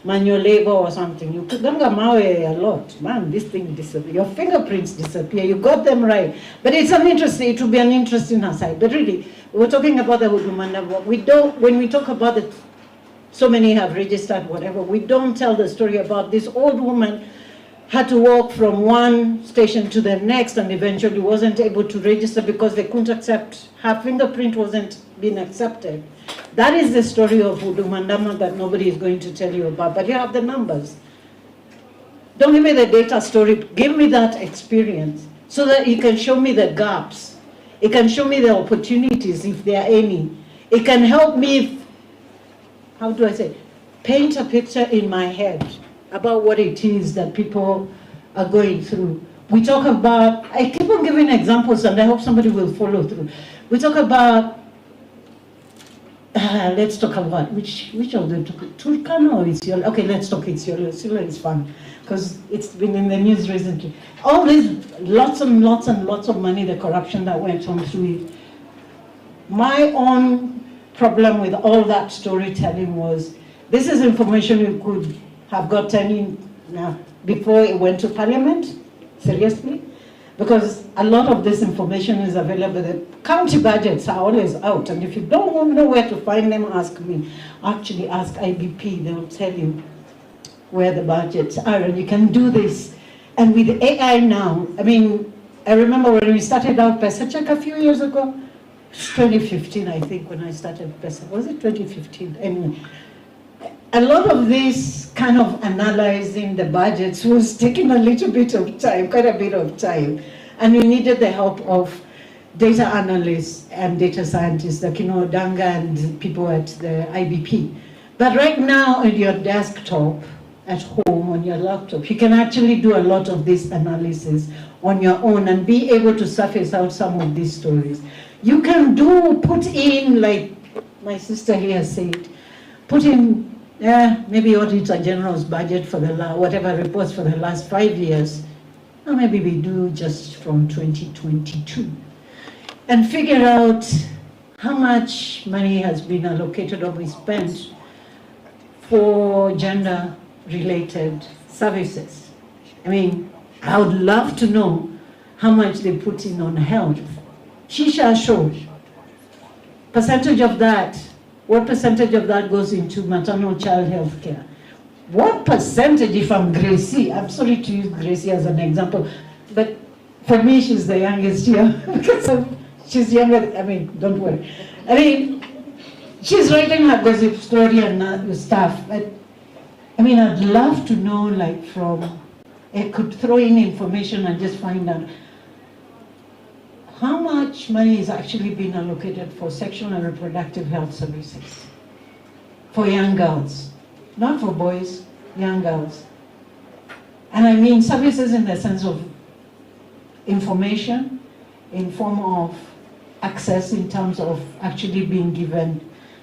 manual labor or something. You could don't a lot, man, this thing disappear. Your fingerprints disappear, you got them right. But it's it will be an interesting aside. But really, we're talking about the Huduma. When we talk about it, so many have registered, whatever. We don't tell the story about this old woman had to walk from one station to the next and eventually wasn't able to register because they couldn't accept, her fingerprint wasn't being accepted That is the story of Udumandama that nobody is going to tell you about, but you have the numbers. Don't give me the data story, give me that experience so that you can show me the gaps. It can show me the opportunities if there are any. It can help me, how do I say, paint a picture in my head about what it is that people are going through. We talk about, I keep on giving examples and I hope somebody will follow through. We talk about, let's talk about, which of the two, Turkana or Isiolo? Okay, let's talk Isiolo. Isiolo is fun because it's been in the news recently. All this, lots and lots and lots of money, the corruption that went on through it. My own problem with all that storytelling was, this is information you could have gotten in before it went to Parliament, seriously, because a lot of this information is available. The county budgets are always out, and if you don't know where to find them, ask me. Actually, ask IBP, they'll tell you where the budgets are, and you can do this. And with AI now, I mean, I remember when we started out PesaCheck a few years ago, 2015, I think, when I started PESA. Was it 2015? Anyway, a lot of this kind of analyzing the budgets was taking a little bit of time, quite a bit of time. And we needed the help of data analysts and data scientists, like, Danga and people at the IBP. But right now on your desktop, at home, on your laptop, you can actually do a lot of this analysis on your own and be able to surface out some of these stories. You can put in, like my sister here said, put in maybe Auditor General's budget for whatever reports for the last 5 years, or maybe we do just from 2022, and figure out how much money has been allocated or we spent for gender-related services. I mean, I would love to know how much they put in on health. Shisha show, percentage of that, what percentage of that goes into maternal child health care? What percentage, if I'm Gracie, I'm sorry to use Gracie as an example, but for me she's the youngest here, because she's younger, I mean, don't worry. I mean, she's writing her gossip story and stuff, but I mean, I'd love to know, like, I could throw in information and just find out how much money is actually being allocated for sexual and reproductive health services for young girls, not for boys, young girls. And I mean services in the sense of information, in form of access, in terms of actually being given.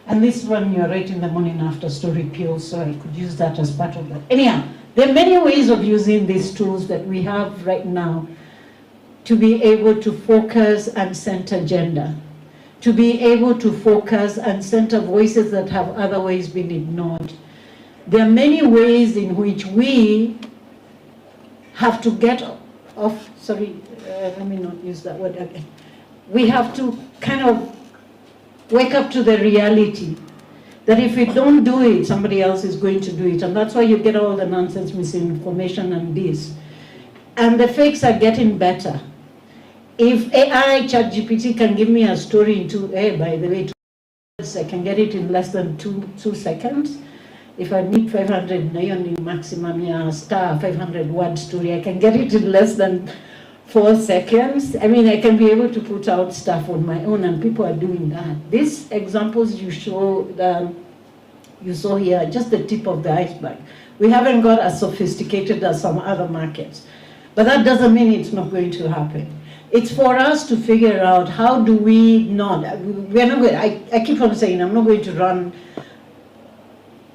And this one you're right in the morning after story pills, so I could use that as part of that. Anyhow, there are many ways of using these tools that we have right now to be able to focus and center gender, to be able to focus and center voices that have otherwise been ignored. There are many ways in which we have to get off, let me not use that word again. We have to kind of wake up to the reality that if we don't do it, somebody else is going to do it. And that's why you get all the nonsense, misinformation and this. And the fakes are getting better. If AI, ChatGPT can give me a story in by the way, 2 words, I can get it in less than two seconds. If I need 500 maximum star 500 word story, I can get it in less than 4 seconds. I mean, I can be able to put out stuff on my own, and people are doing that. These examples you saw here are just the tip of the iceberg. We haven't got as sophisticated as some other markets, but that doesn't mean it's not going to happen. It's for us to figure out how do we not, we're not going, I keep on saying I'm not going to run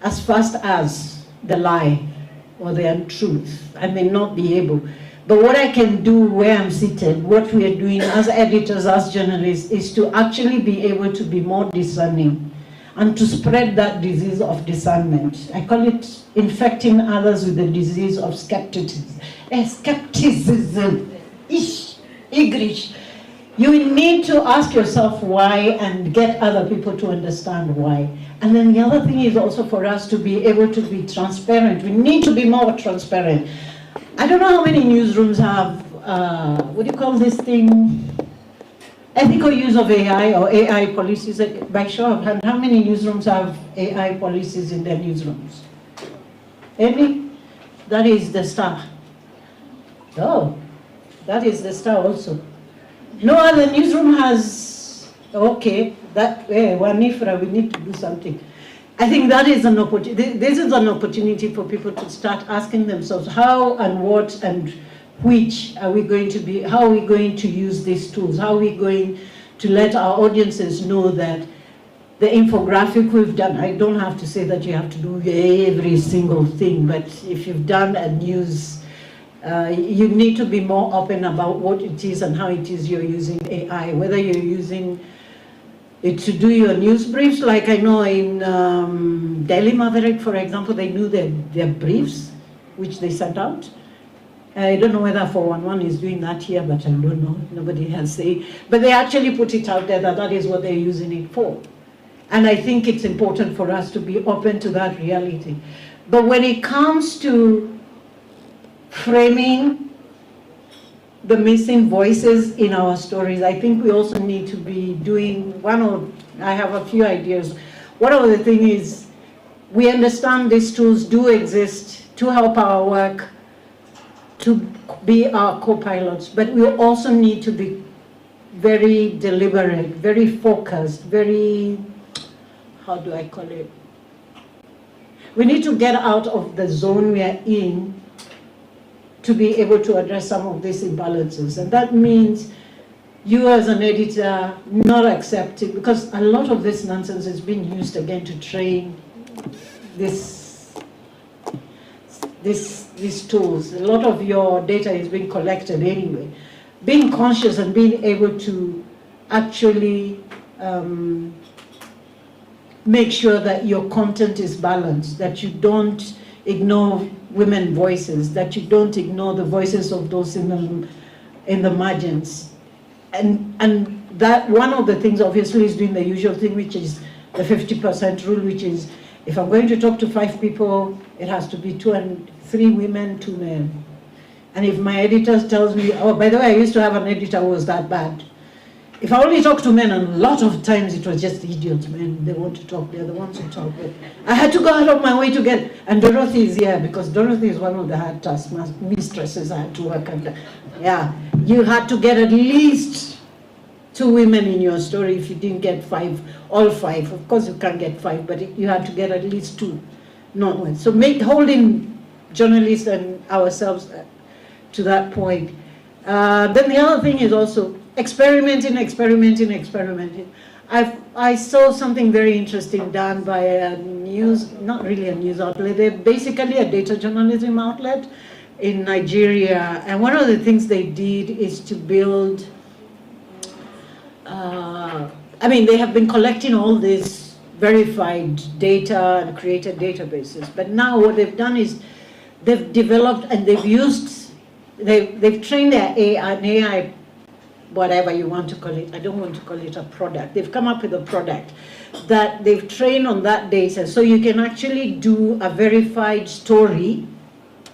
as fast as the lie or the untruth. I may not be able. But what I can do where I'm seated, what we are doing as editors, as journalists, is to actually be able to be more discerning and to spread that disease of discernment. I call it infecting others with the disease of skepticism. Skepticism. English. You need to ask yourself why and get other people to understand why. And then the other thing is also for us to be able to be transparent. We need to be more transparent. I don't know how many newsrooms have, what do you call this thing? ethical use of AI or AI policies. By show of hand, how many newsrooms have AI policies in their newsrooms? Any? That is the star. Oh, that is the star also. No other newsroom has, okay, that, Wanifra, we need to do something. I think that is an opportunity. This is an opportunity for people to start asking themselves how and what and which are we going to be, how are we going to use these tools? How are we going to let our audiences know that the infographic we've done, I don't have to say that you have to do every single thing, but if you've done a news, you need to be more open about what it is and how it is you're using AI, whether you're using it to do your news briefs, like I know in Daily Maverick, for example, they do their briefs, which they sent out. I don't know whether 411 is doing that here, but I don't know. Nobody has said. But they actually put it out there that that is what they're using it for. And I think it's important for us to be open to that reality. But when it comes to framing the missing voices in our stories, I think we also need to be doing I have a few ideas. One of the things is we understand these tools do exist to help our work, to be our co-pilots, but we also need to be very deliberate, very focused, very, how do I call it? We need to get out of the zone we are in to be able to address some of these imbalances. And that means you as an editor not accepting, because a lot of this nonsense is being used again to train these tools. A lot of your data is being collected anyway. Being conscious and being able to actually make sure that your content is balanced, that you don't ignore women voices, that you don't ignore the voices of those in the margins. And that one of the things obviously is doing the usual thing, which is the 50% rule, which is if I'm going to talk to 5 people, it has to be 2 and 3 women, 2 men. And if my editor tells me, oh, by the way, I used to have an editor who was that bad. If I only talk to men, and a lot of times it was just idiots, men, they want to talk, they're the ones who talk. But I had to go out of my way to get, and Dorothy is here, because Dorothy is one of the hard task mistresses I had to work under. Yeah, you had to get at least 2 women in your story if you didn't get 5, all 5. Of course you can't get 5, but you had to get at least 2, not 1. So holding journalists and ourselves to that point. Then the other thing is also experimenting. I saw something very interesting done by a not really a news outlet, they're basically a data journalism outlet in Nigeria. And one of the things they did is to build, they have been collecting all this verified data and created databases. But now what they've done is they've developed and they've trained their AI, whatever you want to call it. I don't want to call it a product. They've come up with a product that they've trained on that data. So you can actually do a verified story,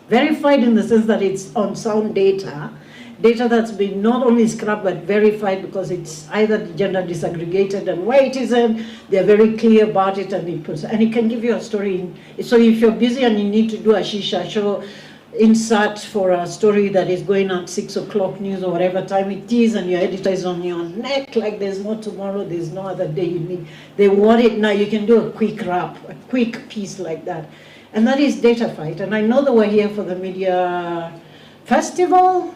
verified in the sense that it's on sound data that's been not only scrubbed but verified, because it's either gender disaggregated, and where it isn't, they're very clear about it, and it can give you a story. So if you're busy and you need to do a shisha show insert for a story that is going at 6 o'clock news or whatever time it is, and your editor is on your neck like there's no tomorrow, there's no other day you need, they want it now, you can do a quick wrap, a quick piece like that. And that is Data Fight. And I know they were here for the media festival.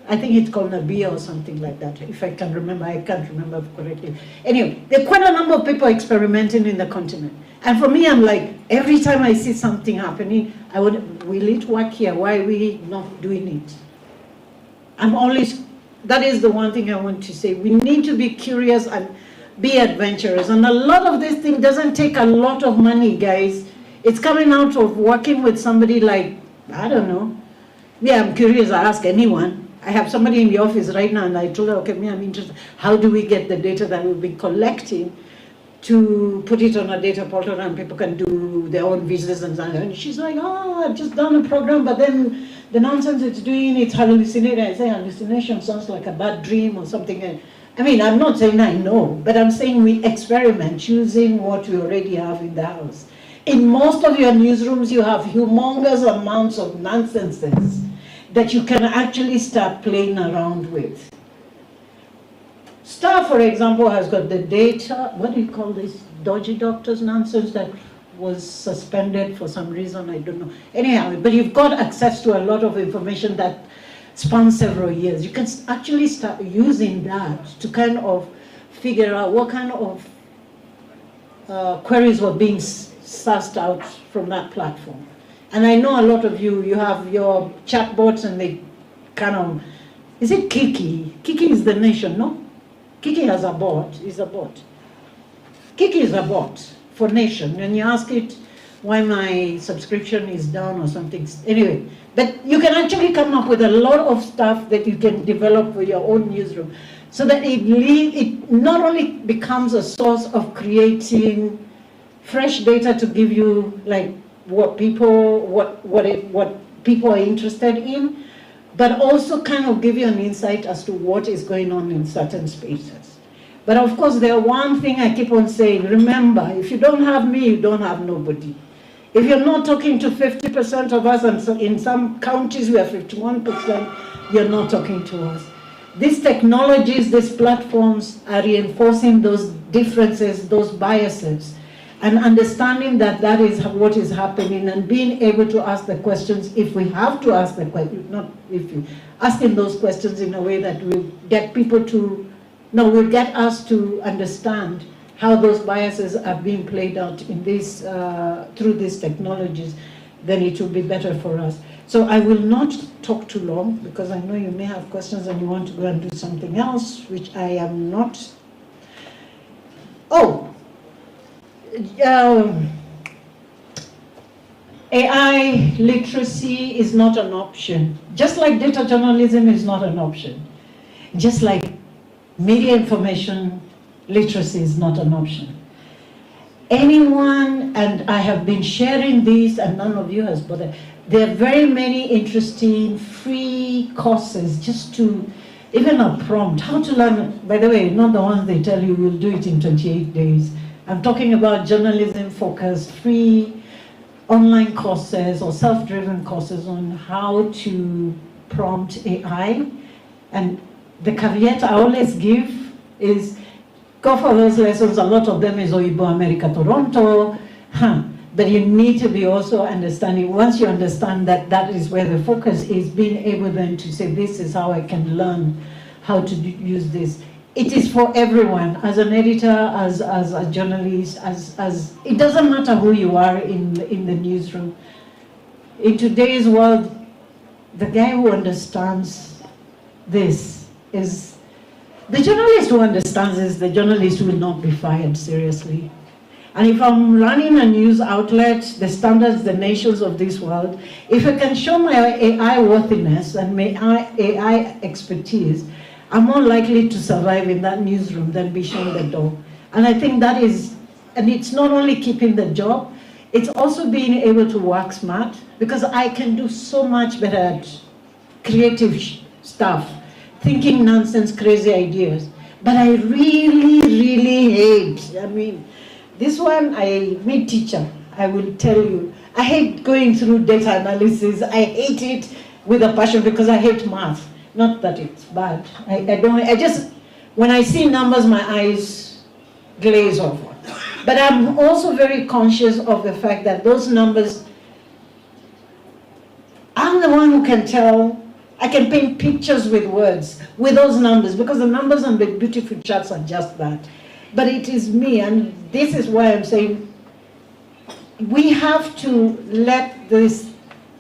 I think it's called Nabia or something like that, if I can remember. I can't remember correctly. Anyway, there are quite a number of people experimenting in the continent. And for me, I'm like, every time I see something happening, will it work here? Why are we not doing it? That is the one thing I want to say. We need to be curious and be adventurous. And a lot of this thing doesn't take a lot of money, guys. It's coming out of working with somebody like, I don't know. Yeah, I'm curious, I ask anyone. I have somebody in the office right now, and I told her, okay, I'm interested. How do we get the data that we've been collecting to put it on a data portal and people can do their own visits and so on? And she's like, oh, I've just done a program, but then the nonsense it's doing, it's hallucinating. I say hallucination sounds like a bad dream or something. I mean, I'm not saying I know, but I'm saying we experiment using what we already have in the house. In most of your newsrooms, you have humongous amounts of nonsenses that you can actually start playing around with. Star, for example, has got the data, what do you call this, dodgy doctors nonsense that was suspended for some reason, I don't know. Anyhow, but you've got access to a lot of information that spans several years. You can actually start using that to kind of figure out what kind of queries were being sussed out from that platform. And I know a lot of you have your chatbots and they kind of, is it Kiki? Kiki is the nation, no? Kiki has a bot, is a bot. Kiki is a bot for Nation. When you ask it why my subscription is down or something, anyway. But you can actually come up with a lot of stuff that you can develop for your own newsroom, so that it not only becomes a source of creating fresh data to give you like what people are interested in, but also kind of give you an insight as to what is going on in certain spaces. But of course, there's one thing I keep on saying, remember, if you don't have me, you don't have nobody. If you're not talking to 50% of us, and so in some counties we are 51%, you're not talking to us. These technologies, these platforms are reinforcing those differences, those biases, and understanding that that is what is happening, and being able to ask the questions if we have to ask the questions, not if you, asking those questions in a way that will get people to, no, will get us to understand how those biases are being played out in this, through these technologies, then it will be better for us. So I will not talk too long, because I know you may have questions and you want to go and do something else, which I am not. Oh, AI literacy is not an option. Just like data journalism is not an option. Just like media information literacy is not an option. Anyone, and I have been sharing this and none of you has bothered, there are very many interesting free courses just to, even a prompt, how to learn, by the way, not the ones they tell you will do it in 28 days. I'm talking about journalism-focused, free online courses or self-driven courses on how to prompt AI. And the caveat I always give is, go for those lessons, a lot of them is Oibo America Toronto, but you need to be also understanding, once you understand that that is where the focus is, being able then to say, this is how I can learn how to use this. It is for everyone, as an editor, as a journalist, as it doesn't matter who you are in the newsroom. In today's world, the guy who understands this is, the journalist who understands this, the journalist will not be fired, seriously. And if I'm running a news outlet, the standards, the nations of this world, if I can show my AI worthiness and my AI expertise, I'm more likely to survive in that newsroom than be shown the door. And I think that is, and it's not only keeping the job, it's also being able to work smart, because I can do so much better at creative stuff, thinking nonsense, crazy ideas. But I really, really hate, I mean, this one, me teacher, I will tell you, I hate going through data analysis. I hate it with a passion because I hate math. Not that it's bad. I just, when I see numbers, my eyes glaze over. But I'm also very conscious of the fact that those numbers, I'm the one who can tell, I can paint pictures with words, with those numbers, because the numbers on the beautiful charts are just that. But it is me, and this is why I'm saying we have to let this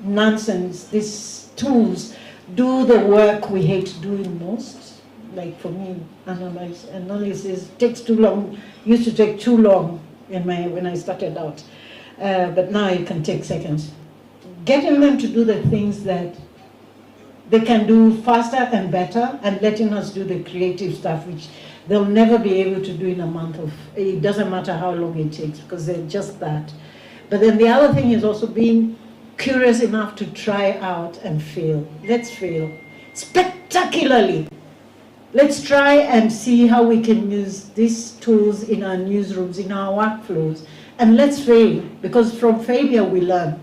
nonsense, these tools, do the work we hate doing most. Like for me, analysis takes too long, used to take too long when I started out. But now it can take seconds. Getting them to do the things that they can do faster and better, and letting us do the creative stuff, which they'll never be able to do in a month of, it doesn't matter how long it takes, because they're just that. But then the other thing is also being curious enough to try out and fail. Let's fail spectacularly. Let's try and see how we can use these tools in our newsrooms, in our workflows, and let's fail, because from failure we learn.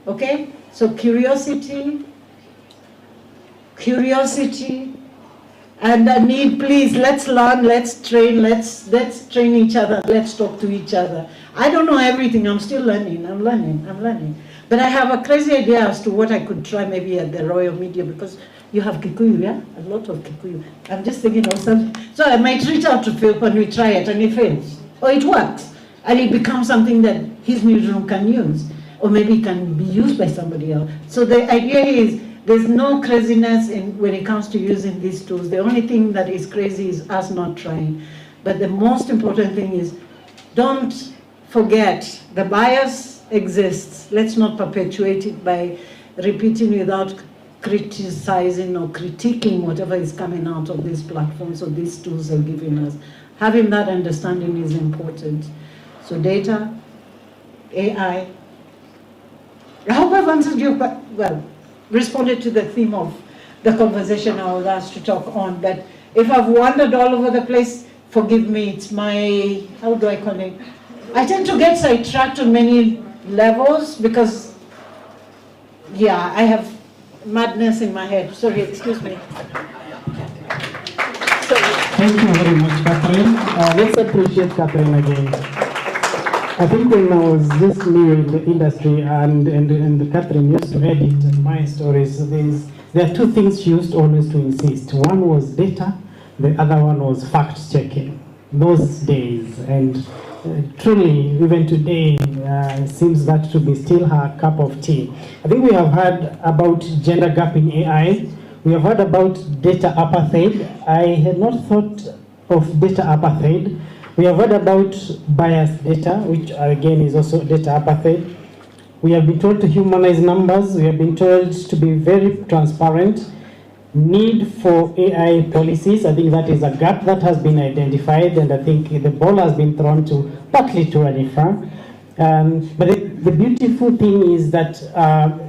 Okay? So curiosity, and I need, please, let's learn, let's train each other, let's talk to each other. I don't know everything, I'm still learning, I'm learning. But I have a crazy idea as to what I could try maybe at the Royal Media, because you have Kikuyu, yeah? A lot of Kikuyu. I'm just thinking of something. So I might reach out to Phil when we try it and it fails. Or it works. And it becomes something that his newsroom can use. Or maybe it can be used by somebody else. So the idea is, there's no craziness when it comes to using these tools. The only thing that is crazy is us not trying. But the most important thing is, don't forget, the bias exists. Let's not perpetuate it by repeating without criticizing or critiquing whatever is coming out of these platforms or these tools are giving us. Having that understanding is important. So data, AI. I hope I've answered your question. Well, responded to the theme of the conversation I was asked to talk on. But if I've wandered all over the place, forgive me. It's my, how do I call it? I tend to get sidetracked on many levels because, yeah, I have madness in my head. Sorry, excuse me. Thank you very much, Catherine. Let's appreciate Catherine again. I think when I was just new in the industry and Catherine used to edit my stories, there are two things she used always to insist. One was data, the other one was fact checking. Those days, and truly, even today, seems that to be still her cup of tea. I think we have heard about gender gap in AI. We have heard about data apartheid. I had not thought of data apartheid. We have heard about biased data, which again is also data apartheid. We have been told to humanize numbers. We have been told to be very transparent. Need for AI policies. I think that is a gap that has been identified, and I think the ball has been thrown to partly to Anifa. But the beautiful thing is that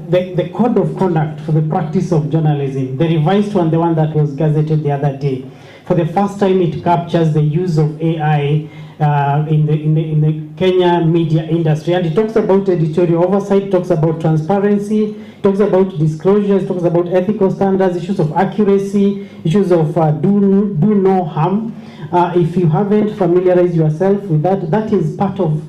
the code of conduct for the practice of journalism, the revised one, the one that was gazetted the other day, for the first time it captures the use of AI in the Kenya media industry, and it talks about editorial oversight, talks about transparency, talks about disclosures, talks about ethical standards, issues of accuracy, issues of do no harm. If you haven't familiarized yourself with that, that is part of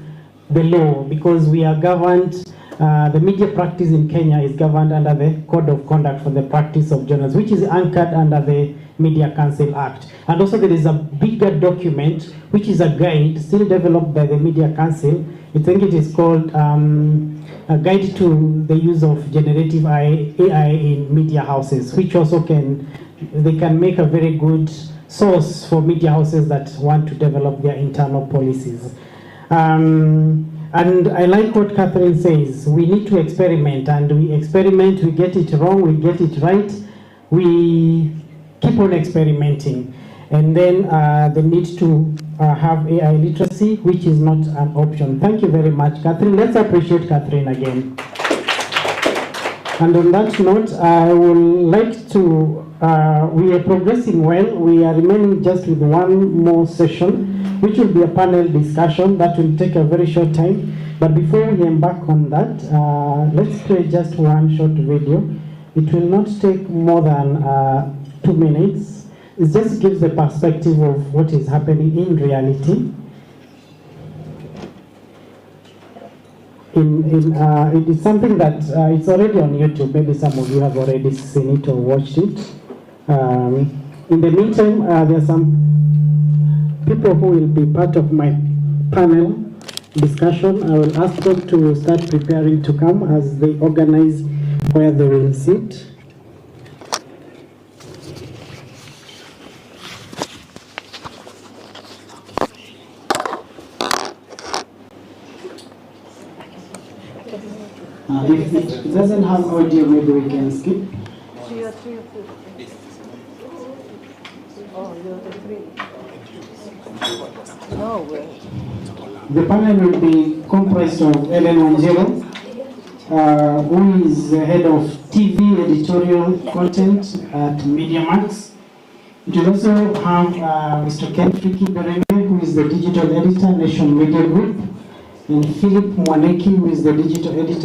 the law, because we are governed, the media practice in Kenya is governed under the Code of Conduct for the Practice of Journalism, which is anchored under the Media Council Act. And also there is a bigger document, which is a guide still developed by the Media Council. I think it is called a guide to the use of generative AI in media houses, which also can make a very good source for media houses that want to develop their internal policies. And I like what Catherine says. We need to experiment, and we experiment, we get it wrong, we get it right, we keep on experimenting. And then the need to have AI literacy, which is not an option. Thank you very much, Catherine. Let's appreciate Catherine again. And on that note, I would like to, we are progressing well. We are remaining just with one more session, which will be a panel discussion that will take a very short time. But before we embark on that, let's play just one short video. It will not take more than 2 minutes. It just gives the perspective of what is happening in reality. It is something that it's already on YouTube. Maybe some of you have already seen it or watched it. In the meantime, there are some people who will be part of my panel discussion. I will ask them to start preparing to come as they organize where they will sit. If it doesn't have audio, maybe we can skip. Three or four. Oh, you're the three. No way. The panel will be comprised of Ellen Wanjero, who is the head of TV editorial content at MediaMax. It will also have Mr. Ken Friki Berenge, who is the digital editor, Nation Media Group, and Philip Mwaneki, who is the digital editor.